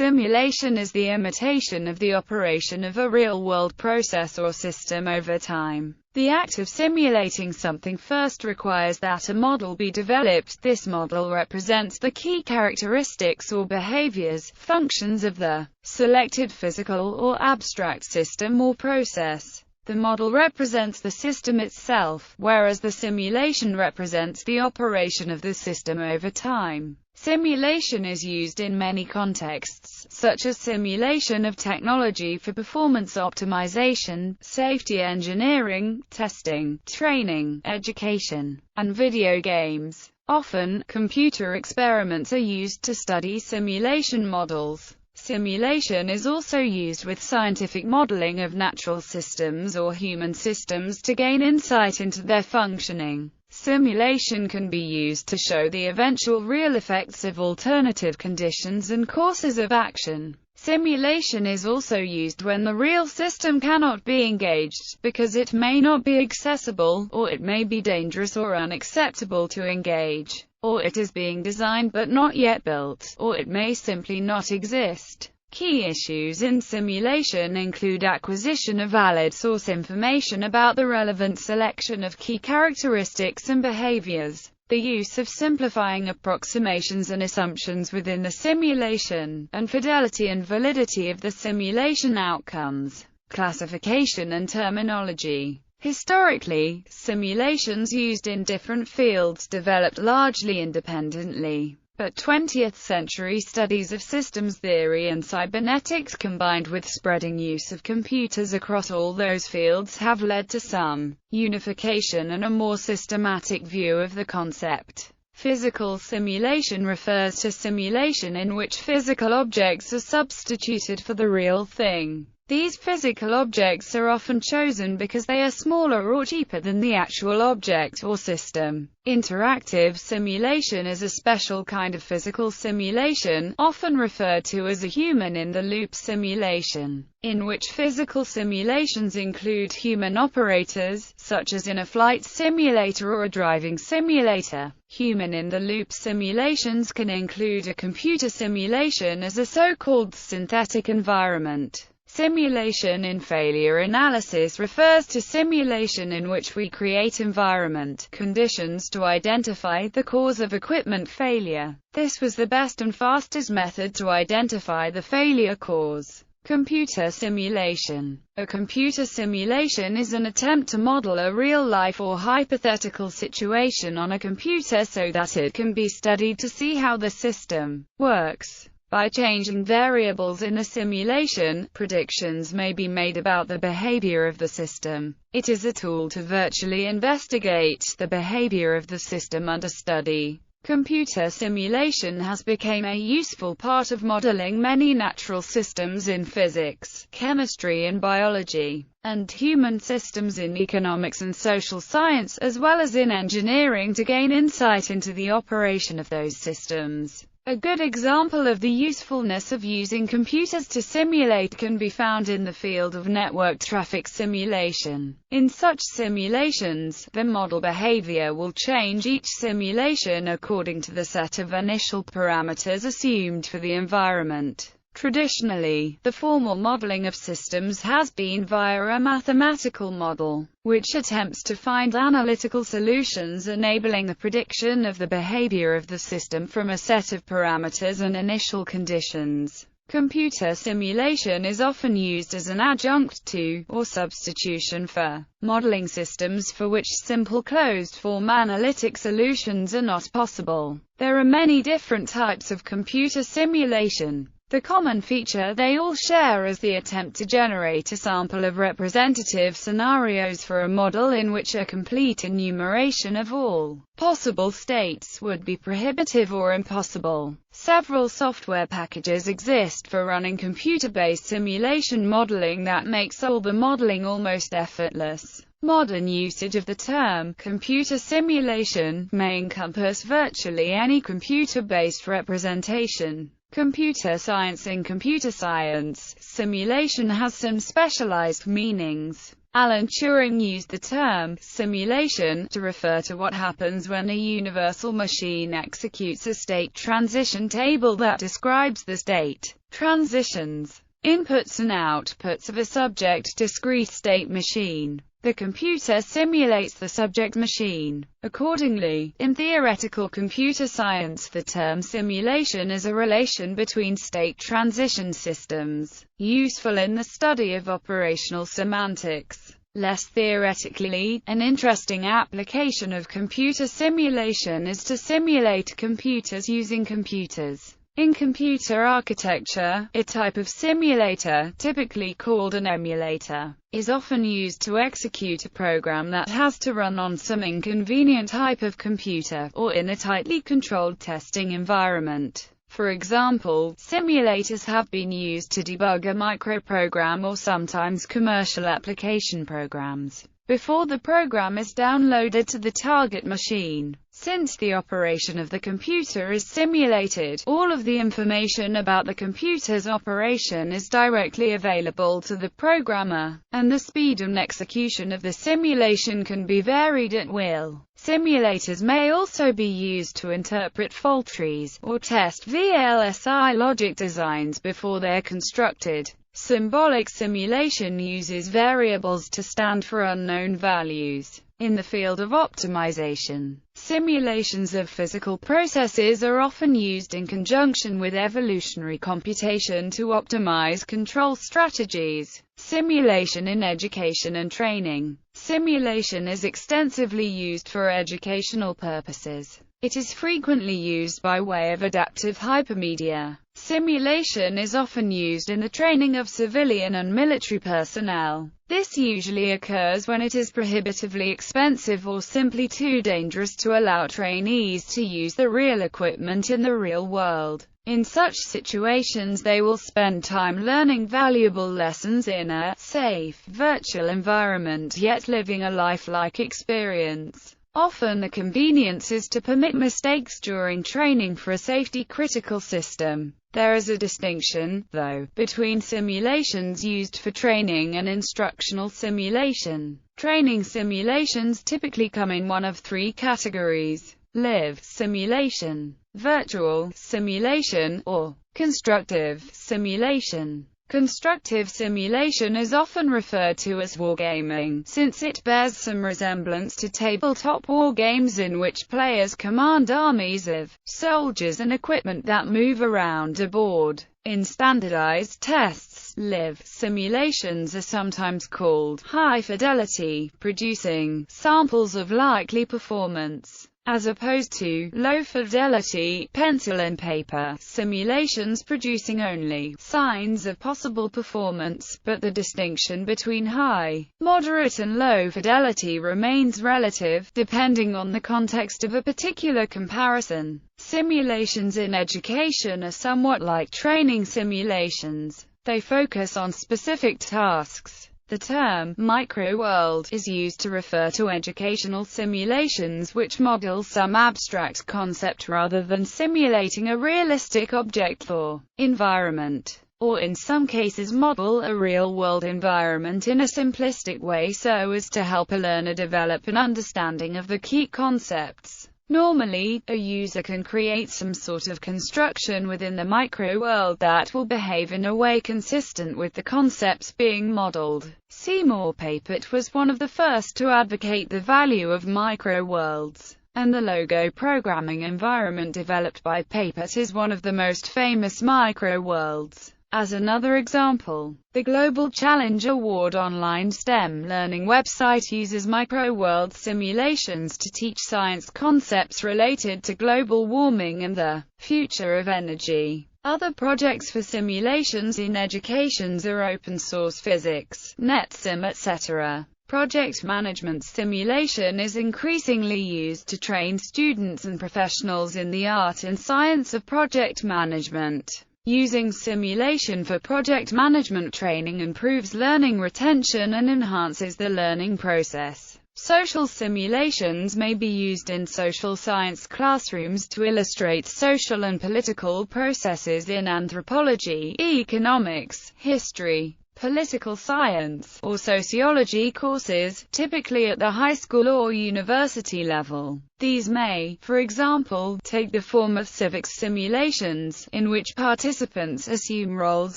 simulation is the imitation of the operation of a real-world process or system over time. The act of simulating something first requires that a model be developed. This model represents the key characteristics or behaviors, functions of the selected physical or abstract system or process. The model represents the system itself, whereas the simulation represents the operation of the system over time. Simulation is used in many contexts, such as simulation of technology for performance optimization, safety engineering, testing, training, education, and video games. Often, computer experiments are used to study simulation models. Simulation is also used with scientific modeling of natural systems or human systems to gain insight into their functioning. Simulation can be used to show the eventual real effects of alternative conditions and courses of action. Simulation is also used when the real system cannot be engaged, because it may not be accessible, or it may be dangerous or unacceptable to engage, or it is being designed but not yet built, or it may simply not exist. Key issues in simulation include acquisition of valid source information about the relevant selection of key characteristics and behaviors, the use of simplifying approximations and assumptions within the simulation, and fidelity and validity of the simulation outcomes, classification and terminology. Historically, simulations used in different fields developed largely independently. But 20th-century studies of systems theory and cybernetics combined with spreading use of computers across all those fields have led to some unification and a more systematic view of the concept. Physical simulation refers to simulation in which physical objects are substituted for the real thing. These physical objects are often chosen because they are smaller or cheaper than the actual object or system. Interactive simulation is a special kind of physical simulation, often referred to as a human-in-the-loop simulation, in which physical simulations include human operators, such as in a flight simulator or a driving simulator. Human-in-the-loop simulations can include a computer simulation as a so-called synthetic environment. Simulation in failure analysis refers to simulation in which we create environment conditions to identify the cause of equipment failure. This was the best and fastest method to identify the failure cause. Computer simulation. A computer simulation is an attempt to model a real-life or hypothetical situation on a computer so that it can be studied to see how the system works. By changing variables in a simulation, predictions may be made about the behavior of the system. It is a tool to virtually investigate the behavior of the system under study. Computer simulation has become a useful part of modeling many natural systems in physics, chemistry and biology, and human systems in economics and social science, as well as in engineering to gain insight into the operation of those systems. A good example of the usefulness of using computers to simulate can be found in the field of network traffic simulation. In such simulations, the model behavior will change each simulation according to the set of initial parameters assumed for the environment. Traditionally, the formal modeling of systems has been via a mathematical model, which attempts to find analytical solutions enabling the prediction of the behavior of the system from a set of parameters and initial conditions. Computer simulation is often used as an adjunct to, or substitution for, modeling systems for which simple closed-form analytic solutions are not possible. There are many different types of computer simulation. The common feature they all share is the attempt to generate a sample of representative scenarios for a model in which a complete enumeration of all possible states would be prohibitive or impossible. Several software packages exist for running computer-based simulation modeling that makes all the modeling almost effortless. Modern usage of the term computer simulation may encompass virtually any computer-based representation. Computer science. In computer science, simulation has some specialized meanings. Alan Turing used the term simulation to refer to what happens when a universal machine executes a state transition table that describes the state transitions, inputs and outputs of a subject discrete state machine. The computer simulates the subject machine. Accordingly, in theoretical computer science, the term simulation is a relation between state transition systems, useful in the study of operational semantics. Less theoretically, an interesting application of computer simulation is to simulate computers using computers. In computer architecture, a type of simulator, typically called an emulator, is often used to execute a program that has to run on some inconvenient type of computer, or in a tightly controlled testing environment. For example, simulators have been used to debug a microprogram or sometimes commercial application programs, before the program is downloaded to the target machine. Since the operation of the computer is simulated, all of the information about the computer's operation is directly available to the programmer, and the speed and execution of the simulation can be varied at will. Simulators may also be used to interpret fault trees, or test VLSI logic designs before they're constructed. Symbolic simulation uses variables to stand for unknown values. In the field of optimization, simulations of physical processes are often used in conjunction with evolutionary computation to optimize control strategies. Simulation in education and training. Simulation is extensively used for educational purposes. It is frequently used by way of adaptive hypermedia. Simulation is often used in the training of civilian and military personnel. This usually occurs when it is prohibitively expensive or simply too dangerous to allow trainees to use the real equipment in the real world. In such situations, they will spend time learning valuable lessons in a safe, virtual environment, yet living a lifelike experience. Often the convenience is to permit mistakes during training for a safety-critical system. There is a distinction, though, between simulations used for training and instructional simulation. Training simulations typically come in one of three categories: live simulation, virtual simulation, or constructive simulation. Constructive simulation is often referred to as wargaming, since it bears some resemblance to tabletop wargames in which players command armies of soldiers and equipment that move around a board. In standardized tests, live simulations are sometimes called high fidelity, producing samples of likely performance, as opposed to low-fidelity, pencil and paper simulations producing only signs of possible performance, but the distinction between high, moderate and low fidelity remains relative, depending on the context of a particular comparison. Simulations in education are somewhat like training simulations. They focus on specific tasks. The term microworld is used to refer to educational simulations which model some abstract concept rather than simulating a realistic object or environment, or in some cases model a real-world environment in a simplistic way so as to help a learner develop an understanding of the key concepts. Normally, a user can create some sort of construction within the microworld that will behave in a way consistent with the concepts being modeled. Seymour Papert was one of the first to advocate the value of microworlds, and the Logo programming environment developed by Papert is one of the most famous microworlds. As another example, the Global Challenge Award online STEM learning website uses microworld simulations to teach science concepts related to global warming and the future of energy. Other projects for simulations in education are open source physics, NetSim, etc. Project management simulation is increasingly used to train students and professionals in the art and science of project management. Using simulation for project management training improves learning retention and enhances the learning process. Social simulations may be used in social science classrooms to illustrate social and political processes in anthropology, economics, history, political science, or sociology courses, typically at the high school or university level. These may, for example, take the form of civics simulations, in which participants assume roles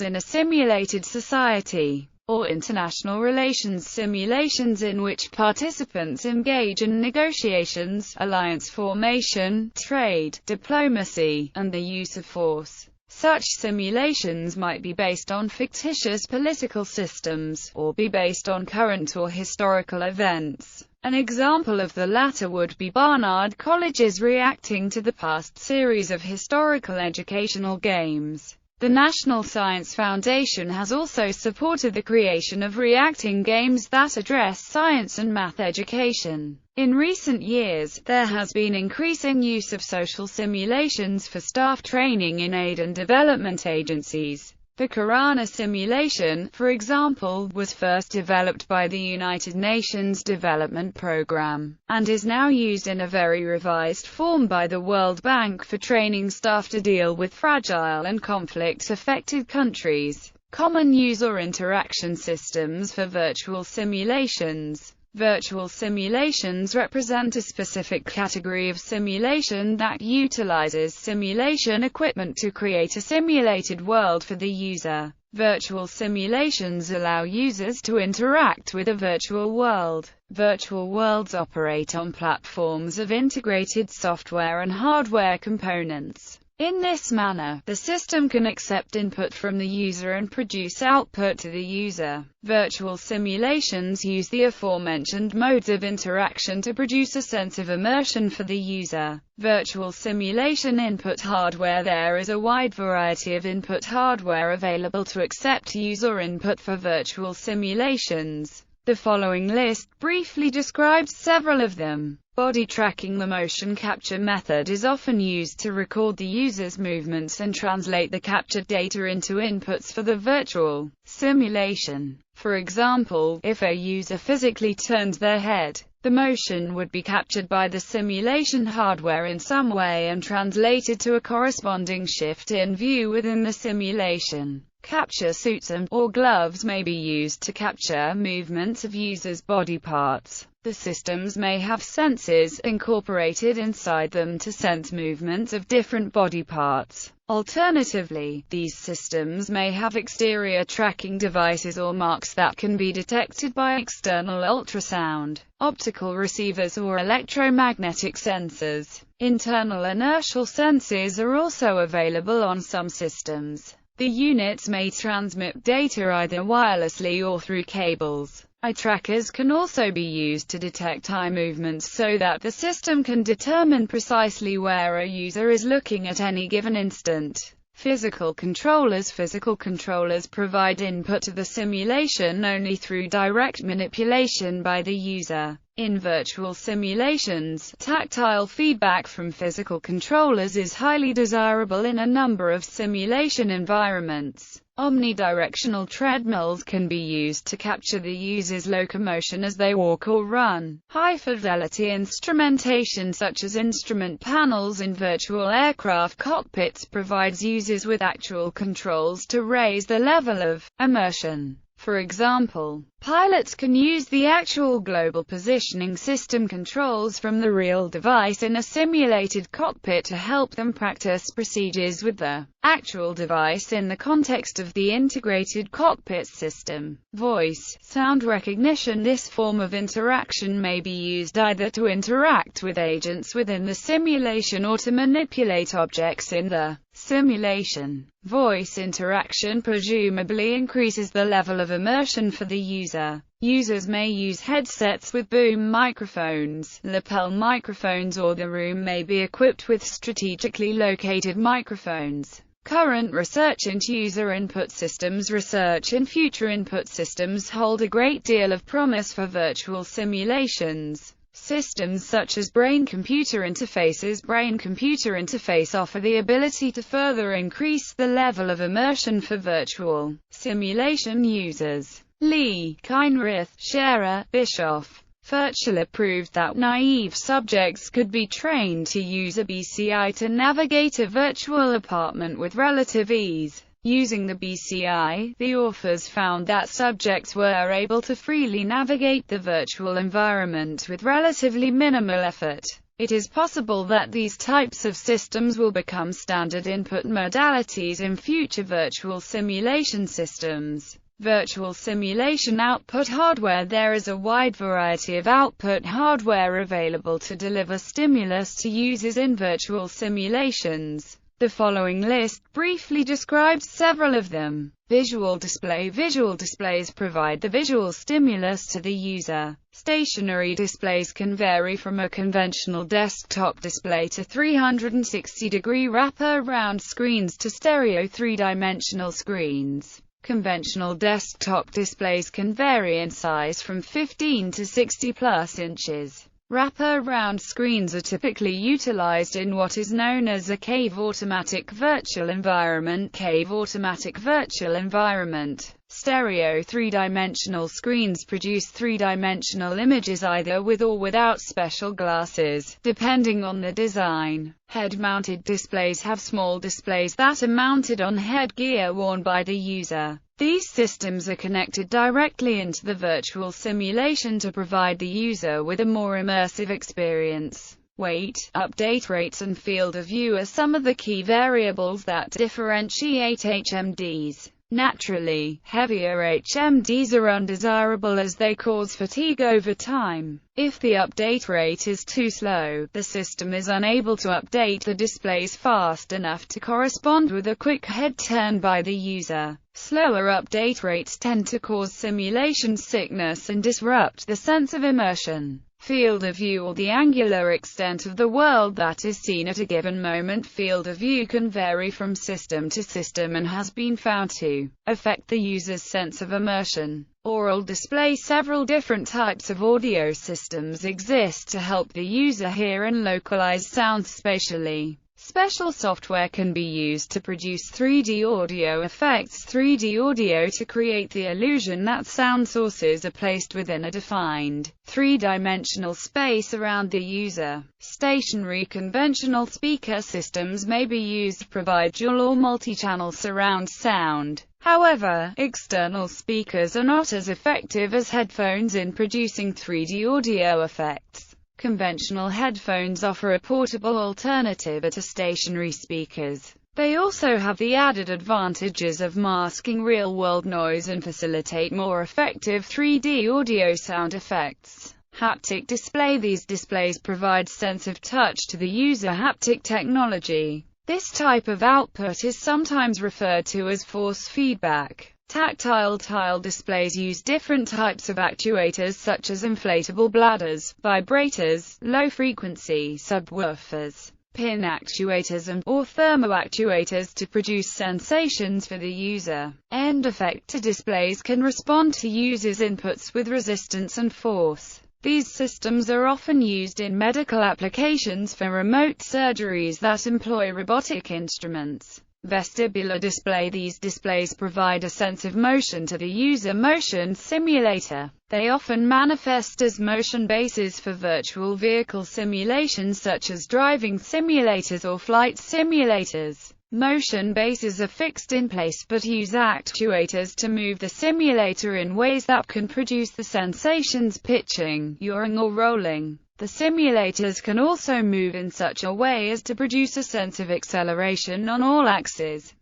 in a simulated society, or international relations simulations in which participants engage in negotiations, alliance formation, trade, diplomacy, and the use of force. Such simulations might be based on fictitious political systems, or be based on current or historical events. An example of the latter would be Barnard College's reacting to the past series of historical educational games. The National Science Foundation has also supported the creation of reacting games that address science and math education. In recent years, there has been increasing use of social simulations for staff training in aid and development agencies. The Corona simulation, for example, was first developed by the United Nations Development Programme, and is now used in a very revised form by the World Bank for training staff to deal with fragile and conflict-affected countries. Common user interaction systems for virtual simulations. Virtual simulations represent a specific category of simulation that utilizes simulation equipment to create a simulated world for the user. Virtual simulations allow users to interact with a virtual world. Virtual worlds operate on platforms of integrated software and hardware components. In this manner, the system can accept input from the user and produce output to the user. Virtual simulations use the aforementioned modes of interaction to produce a sense of immersion for the user. Virtual simulation input hardware. There is a wide variety of input hardware available to accept user input for virtual simulations. The following list briefly describes several of them. Body tracking. The motion capture method is often used to record the user's movements and translate the captured data into inputs for the virtual simulation. For example, if a user physically turned their head, the motion would be captured by the simulation hardware in some way and translated to a corresponding shift in view within the simulation. Capture suits or gloves may be used to capture movements of users' body parts. The systems may have sensors incorporated inside them to sense movements of different body parts. Alternatively, these systems may have exterior tracking devices or marks that can be detected by external ultrasound, optical receivers or electromagnetic sensors. Internal inertial sensors are also available on some systems. The units may transmit data either wirelessly or through cables. Eye trackers can also be used to detect eye movements so that the system can determine precisely where a user is looking at any given instant. Physical controllers. Physical controllers provide input to the simulation only through direct manipulation by the user. In virtual simulations, tactile feedback from physical controllers is highly desirable in a number of simulation environments. Omnidirectional treadmills can be used to capture the user's locomotion as they walk or run. High-fidelity instrumentation such as instrument panels in virtual aircraft cockpits provides users with actual controls to raise the level of immersion. For example, pilots can use the actual global positioning system controls from the real device in a simulated cockpit to help them practice procedures with the actual device in the context of the integrated cockpit system. Voice, sound recognition. This form of interaction may be used either to interact with agents within the simulation or to manipulate objects in the simulation. Voice interaction presumably increases the level of immersion for the user. Users may use headsets with boom microphones, lapel microphones, or the room may be equipped with strategically located microphones. Current research into user input systems. Research in future input systems hold a great deal of promise for virtual simulations. Systems such as brain-computer interfaces. Brain-computer interface offer the ability to further increase the level of immersion for virtual simulation users. Lee, Keinrith, Scherer, Bischoff, Furchler proved that naive subjects could be trained to use a BCI to navigate a virtual apartment with relative ease. Using the BCI, the authors found that subjects were able to freely navigate the virtual environment with relatively minimal effort. It is possible that these types of systems will become standard input modalities in future virtual simulation systems. Virtual simulation output hardware. There is a wide variety of output hardware available to deliver stimulus to users in virtual simulations. The following list briefly describes several of them. Visual display. Visual displays provide the visual stimulus to the user. Stationary displays can vary from a conventional desktop display to 360-degree wrap-around screens to stereo three-dimensional screens. Conventional desktop displays can vary in size from 15 to 60+ inches. Wrap-around screens are typically utilized in what is known as a cave automatic virtual environment. Cave automatic virtual environment. Stereo three-dimensional screens produce three-dimensional images either with or without special glasses, depending on the design. Head-mounted displays have small displays that are mounted on headgear worn by the user. These systems are connected directly into the virtual simulation to provide the user with a more immersive experience. Weight, update rates and field of view are some of the key variables that differentiate HMDs. Naturally, heavier HMDs are undesirable as they cause fatigue over time. If the update rate is too slow, the system is unable to update the displays fast enough to correspond with a quick head turn by the user. Slower update rates tend to cause simulation sickness and disrupt the sense of immersion. Field of view, or the angular extent of the world that is seen at a given moment. Field of view can vary from system to system and has been found to affect the user's sense of immersion. Aural display. Several different types of audio systems exist to help the user hear and localize sounds spatially. Special software can be used to produce 3D audio effects. 3D audio to create the illusion that sound sources are placed within a defined, three-dimensional space around the user. Stationary conventional speaker systems may be used to provide dual or multi-channel surround sound. However, external speakers are not as effective as headphones in producing 3D audio effects. Conventional headphones offer a portable alternative to stationary speakers. They also have the added advantages of masking real-world noise and facilitate more effective 3D audio sound effects. Haptic display. These displays provide sense of touch to the user. Haptic technology. This type of output is sometimes referred to as force feedback. Tactile tile displays use different types of actuators such as inflatable bladders, vibrators, low-frequency subwoofers, pin actuators or thermoactuators to produce sensations for the user. End effector displays can respond to users' inputs with resistance and force. These systems are often used in medical applications for remote surgeries that employ robotic instruments. Vestibular display. These displays provide a sense of motion to the user. Motion simulator. They often manifest as motion bases for virtual vehicle simulations such as driving simulators or flight simulators. Motion bases are fixed in place but use actuators to move the simulator in ways that can produce the sensations pitching, yawing or rolling. The simulators can also move in such a way as to produce a sense of acceleration on all axes.